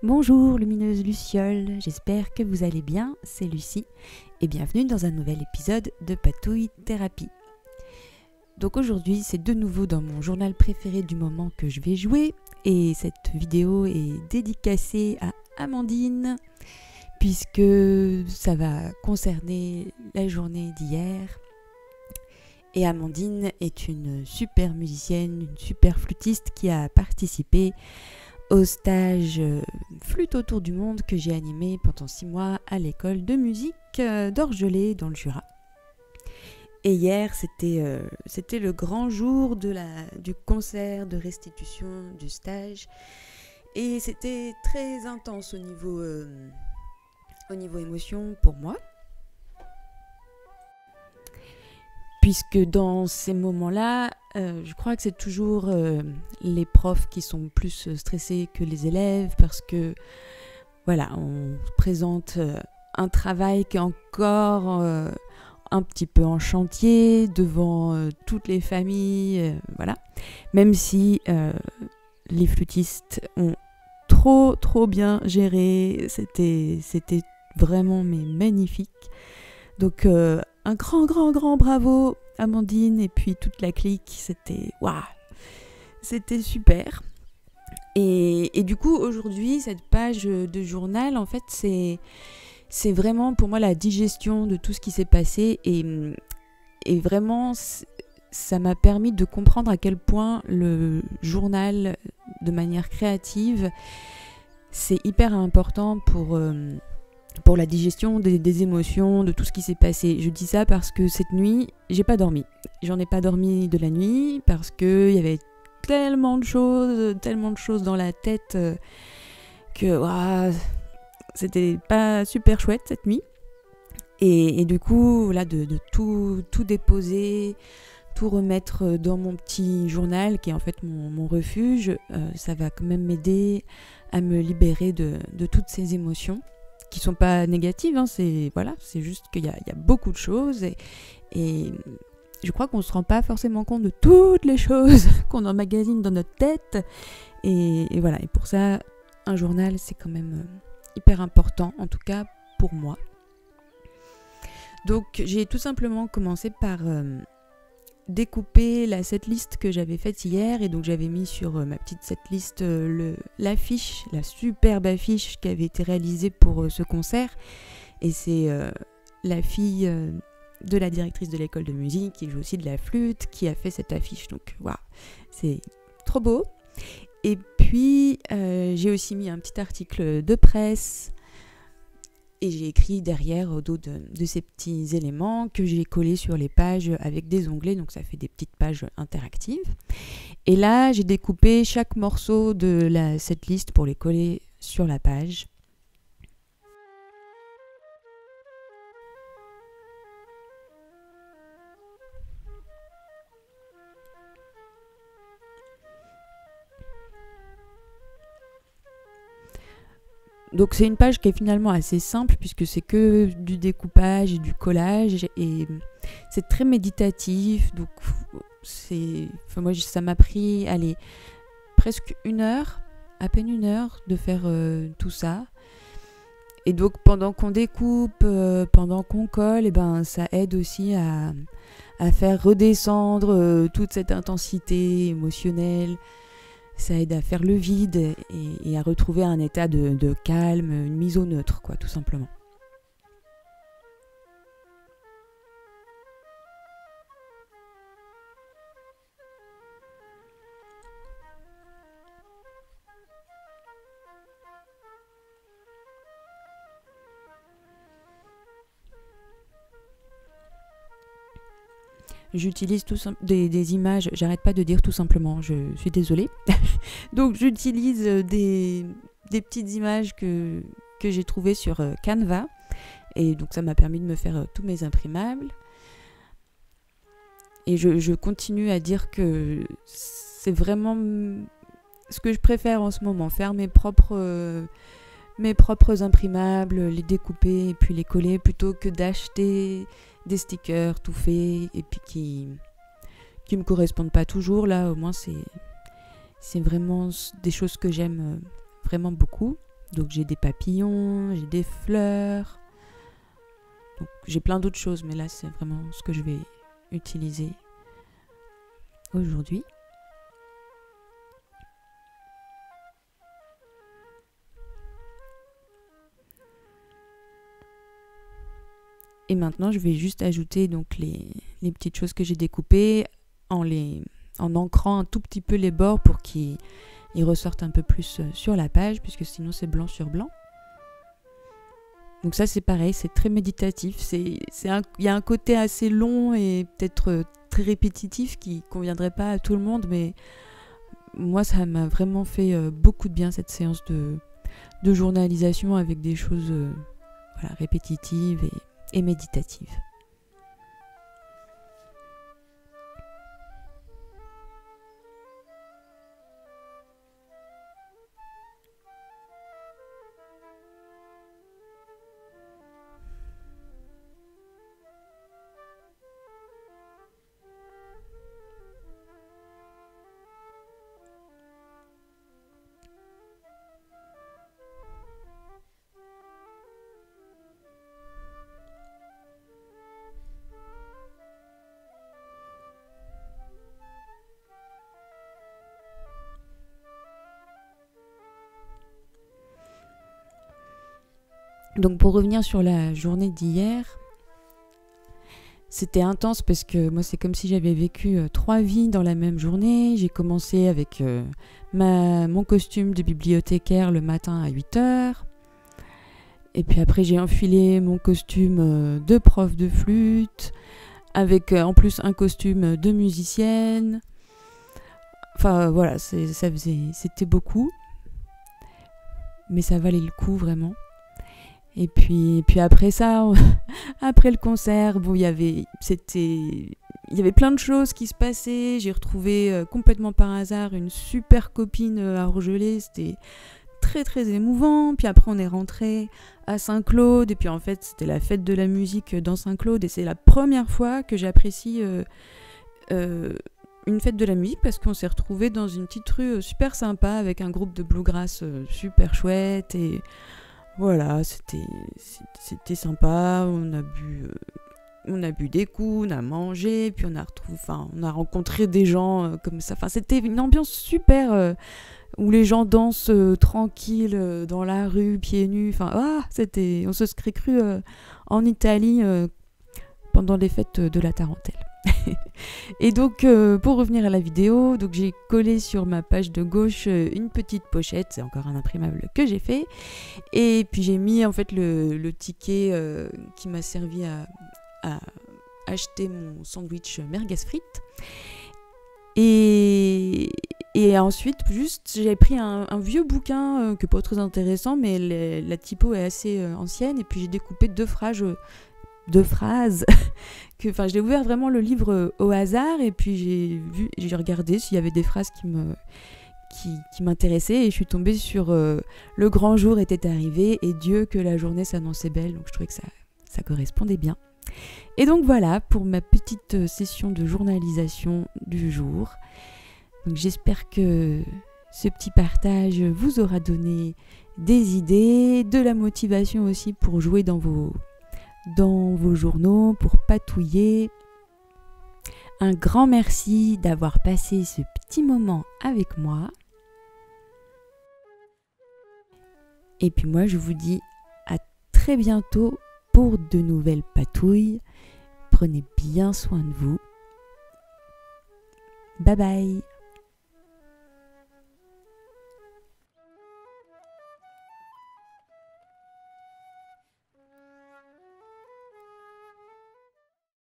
Bonjour lumineuse Luciole, j'espère que vous allez bien, c'est Lucie et bienvenue dans un nouvel épisode de Patouille Thérapie. Donc aujourd'hui c'est de nouveau dans mon journal préféré du moment que je vais jouer et cette vidéo est dédicacée à Amandine puisque ça va concerner la journée d'hier. Et Amandine est une super musicienne, une super flûtiste qui a participé au stage Flûte autour du monde que j'ai animé pendant 6 mois à l'école de musique d'Orgelès dans le Jura. Et hier, c'était le grand jour du concert de restitution du stage. Et c'était très intense au niveau émotion pour moi. Puisque dans ces moments-là, je crois que c'est toujours les profs qui sont plus stressés que les élèves parce que voilà, on présente un travail qui est encore un petit peu en chantier devant toutes les familles, voilà. Même si les flûtistes ont trop bien géré, c'était vraiment magnifique. Donc un grand bravo Amandine et puis toute la clique, c'était super. Et du coup aujourd'hui cette page de journal en fait c'est vraiment pour moi la digestion de tout ce qui s'est passé et vraiment ça m'a permis de comprendre à quel point le journal de manière créative c'est hyper important pour la digestion des émotions, de tout ce qui s'est passé. Je dis ça parce que cette nuit, j'ai pas dormi. J'en ai pas dormi de la nuit parce qu'il y avait tellement de choses dans la tête que c'était pas super chouette cette nuit. Et du coup, là, de tout déposer, tout remettre dans mon petit journal qui est en fait mon refuge, ça va quand même m'aider à me libérer de toutes ces émotions qui sont pas négatives, hein, c'est juste qu'il y a beaucoup de choses et je crois qu'on se rend pas forcément compte de toutes les choses qu'on emmagasine dans notre tête et voilà, et pour ça un journal c'est quand même hyper important, en tout cas pour moi. Donc j'ai tout simplement commencé par découper la setlist que j'avais faite hier et donc j'avais mis sur ma petite setlist l'affiche, la superbe affiche qui avait été réalisée pour ce concert et c'est la fille de la directrice de l'école de musique qui joue aussi de la flûte qui a fait cette affiche, donc waouh, c'est trop beau. Et puis j'ai aussi mis un petit article de presse et j'ai écrit derrière au dos de ces petits éléments que j'ai collés sur les pages avec des onglets, donc ça fait des petites pages interactives. Et là, j'ai découpé chaque morceau de cette liste pour les coller sur la page. Donc c'est une page qui est finalement assez simple puisque c'est que du découpage et du collage et c'est très méditatif. Donc moi ça m'a pris presque à peine une heure de faire tout ça. Et donc pendant qu'on découpe, pendant qu'on colle, et ben ça aide aussi à faire redescendre toute cette intensité émotionnelle. Ça aide à faire le vide et à retrouver un état de calme, une mise au neutre, quoi, tout simplement. J'utilise des images, j'arrête pas de dire tout simplement, je suis désolée. Donc j'utilise des petites images que j'ai trouvées sur Canva. Et donc ça m'a permis de me faire tous mes imprimables. Et je continue à dire que c'est vraiment ce que je préfère en ce moment, faire mes propres imprimables, les découper et puis les coller plutôt que d'acheter des stickers tout faits et puis qui me correspondent pas toujours. Là au moins c'est vraiment des choses que j'aime vraiment beaucoup. Donc j'ai des papillons, j'ai des fleurs. Donc j'ai plein d'autres choses, mais là c'est vraiment ce que je vais utiliser aujourd'hui. Et maintenant je vais juste ajouter donc les petites choses que j'ai découpées en ancrant un tout petit peu les bords pour qu'ils ressortent un peu plus sur la page, puisque sinon c'est blanc sur blanc. Donc ça c'est pareil, c'est très méditatif, il y a un côté assez long et peut-être très répétitif qui ne conviendrait pas à tout le monde, mais moi ça m'a vraiment fait beaucoup de bien cette séance de journalisation avec des choses répétitives et méditatives. Donc pour revenir sur la journée d'hier, c'était intense parce que moi c'est comme si j'avais vécu 3 vies dans la même journée. J'ai commencé avec mon costume de bibliothécaire le matin à 8h. Et puis après j'ai enfilé mon costume de prof de flûte, avec en plus un costume de musicienne. Enfin voilà, c'était beaucoup. Mais ça valait le coup vraiment. Et puis après ça, après le concert, bon, il y avait plein de choses qui se passaient. J'ai retrouvé complètement par hasard une super copine à Orgelé. C'était très très émouvant. Puis après on est rentré à Saint-Claude. Et puis en fait c'était la fête de la musique dans Saint-Claude. Et c'est la première fois que j'apprécie une fête de la musique, parce qu'on s'est retrouvés dans une petite rue super sympa avec un groupe de bluegrass super chouette. Et voilà, c'était sympa, on a bu des coups, on a mangé, puis on a rencontré des gens comme ça. Enfin, c'était une ambiance super où les gens dansent tranquilles dans la rue, pieds nus. Enfin, on se serait cru en Italie pendant les fêtes de la Tarentelle. Et donc pour revenir à la vidéo, donc j'ai collé sur ma page de gauche une petite pochette, c'est encore un imprimable que j'ai fait, et puis j'ai mis en fait le ticket qui m'a servi à acheter mon sandwich merguez frites, et ensuite juste j'ai pris un vieux bouquin qui n'est pas très intéressant, mais la typo est assez ancienne, et puis j'ai découpé deux phrases je l'ai ouvert vraiment le livre au hasard, et puis j'ai regardé s'il y avait des phrases qui m'intéressaient, et je suis tombée sur le grand jour était arrivé et Dieu que la journée s'annonçait belle. Donc je trouvais que ça correspondait bien. Et donc voilà pour ma petite session de journalisation du jour. Donc j'espère que ce petit partage vous aura donné des idées, de la motivation aussi pour jouer dans vos journaux, pour patouiller. Un grand merci d'avoir passé ce petit moment avec moi. Et puis moi, je vous dis à très bientôt pour de nouvelles patouilles. Prenez bien soin de vous. Bye bye.